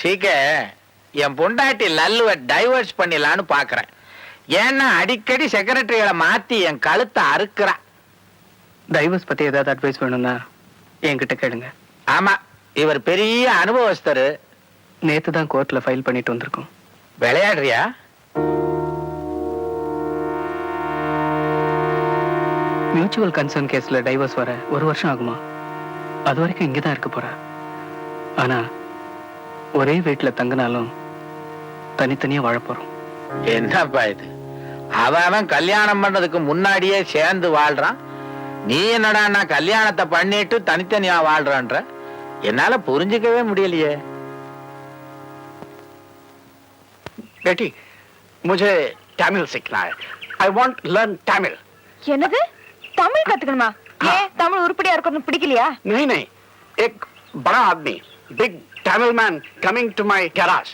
சீக்க என் பொண்டாட்டி லல்லுவை டைவர்ஸ் பண்ணிடலான்னு பாக்குறேன். ஏன்னா அடிக்கடி செக்ரட்டரிகளை மாத்தி என் கழுத்தை அறுக்கிறா. டைவர்ஸ் பத்தி ஏதாவது அட்வைஸ் வேணும்னா என்கிட்ட கேளுங்க. ஆமா, இவர் பெரிய அனுபவஸ்தரு. நேத்து தான் கோர்ட்ல ஃபைல் பண்ணிட்டு வந்திருக்கோம். விளையாடுறியா? மியூச்சுவல் கன்சர்ன் கேஸ்ல டைவர்ஸ் வர 1 வருஷம் ஆகுமா? அது வரைக்கும் இங்கதான் இருக்க போறா. ஆனா ஒரே வீட்டுல தங்கினாலும் தனித்தனியா வாழ போறோம். என்னப்பா இது? அவன் கல்யாணம் பண்றதுக்கு முன்னாடியே சேர்ந்து வாழ்றான். நீ என்னடா கல்யாணத்தை பண்ணிட்டு தனித்தனியா வாழ்றான்ற? என்னால புரிஞ்சுக்கவே முடியலையே. बेटी, मुझे तमिल सीखना है. I want learn Tamil. என்னது? தமிழ் கத்துக்கணுமா? ஏன் தமிழ் உருப்படியா இருக்கணும் பிடிக்கலையா? नहीं नहीं, एक बड़ा आदमी, big Tamil man coming to my garage.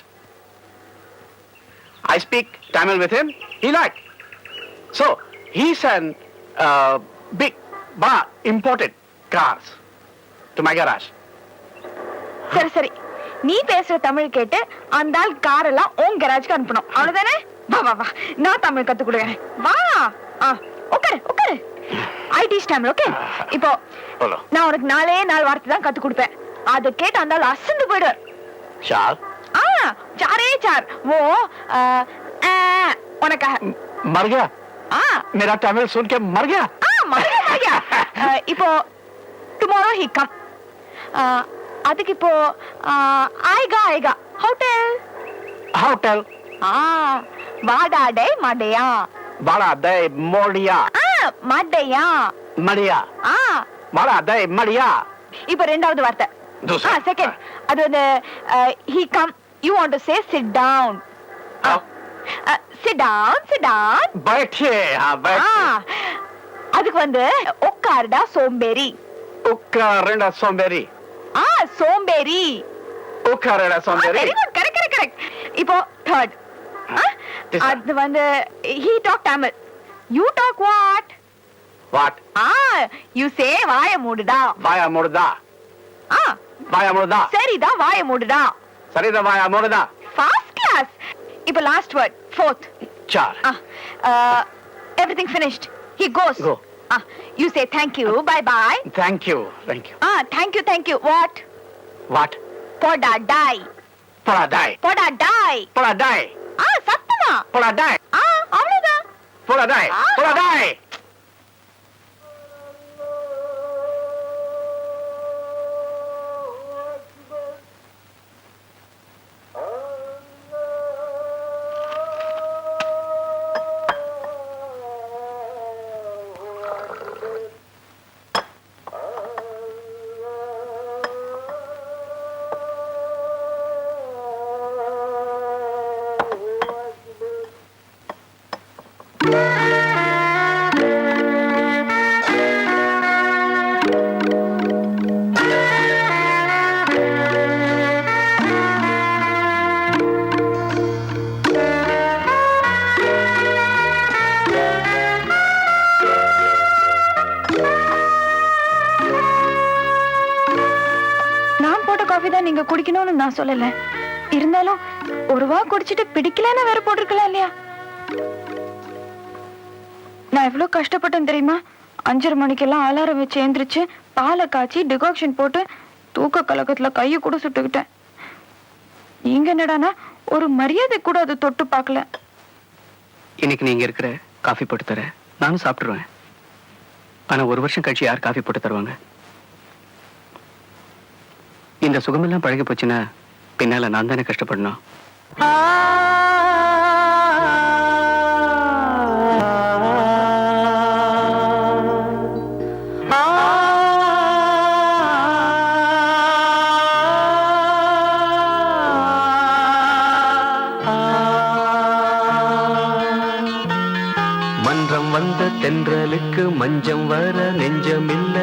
I speak Tamil with him. He like. So he's an big, bada imported cars to my garage. சரி சரி, நீ பேசுற தமிழ் கேட்டு அந்த ஆள் கார் எல்லாம் உன் கராஜ்க்கு அனுப்பணும், அவ்வளவுதானே? வா வா வா, நான் தமிழ் கத்து கொடுக்குறேன். வா. உட்காரு உட்காரு. I teach Tamil. ஓகே, இப்போ நான் உனக்கு 4 வார்த்தை தான் கத்து கொடுப்பேன். அதை கேட்டு அந்த ஆள் அசந்து போயிடுவார். चार. चारे चार. वो உனக்காக. मर गया. मेरा तमिल सुन के मर गया. मर गया. இப்போ tomorrow he come. அதுக்கு இப்போ ஆயிகா ஆயிகா ஹோட்டல். होटल. வாடா டே மடையா. बड़ा दे मोड़िया. மடையா. मड़िया. बड़ा दे मड़िया. இப்போ 2வது வார்த்தை. செகண்ட். அது வந்து he come, you want to say sit down. Sit down, sit down. बैठिए. बैठिए. அதுக்கு வந்து உட்காருடா சோம்பேறி. उक्का सोंबेरी. சோம்பேறி. उक्का सोंबेरी. Very good, correct correct correct. இப்போ third. அது வந்து he talk Tamil, you talk what? What? you say வாய மூடுடா. वाया मुर्दा. वाया मुर्दा. சரிடா வாய மூடுடா. சரிதா वाया मुर्दा. First class. இப்போ லாஸ்ட் வேர்ட், fourth. चार. everything finished, he goes. Go. you say thank you, bye bye. Thank you. Thank you. thank you what? What? போடா டாய். पड़ा दाई. போடா டாய். पड़ा दाई. சத்தமா. पड़ा दाई. அவ்வளவுதான். पड़ा दाई. पड़ा दाई. நீங்க குடிக்கணும்னு நான் சொல்லல. இருந்தாலும் ஒரு வா குடிச்சிட்டு பிடிக்கலன்னு வேற போட்டிருக்கலாம் இல்லையா? நான் எவ்வளவு கஷ்டப்பட்டேன் தெரியுமா? 5:30 மணிக்கெல்லாம் அலாரம் வச்சு எந்திரிச்சு பாலை காய்ச்சி டிகாக்ஷன் போட்டு தூக்க கலக்கத்துல கையை கூட சுட்டுக்கிட்டேன். நீங்க என்னடானா ஒரு மரியாதை கூட அதை தொட்டு பார்க்கல. இன்னைக்கு நீங்க இருக்கிற காஃபி போட்டு தர நானும் சாப்பிட்டுருவேன். ஆனா 1 வருஷம் கழிச்சு யார் காஃபி போட்டு தருவாங்க? இந்த சுகமெல்லாம் பழகி போச்சுன்னா பின்னால நான் தானே கஷ்டப்படணும். மன்றம் வந்த தென்றலுக்கு மஞ்சம் வர நெஞ்சமில்லை.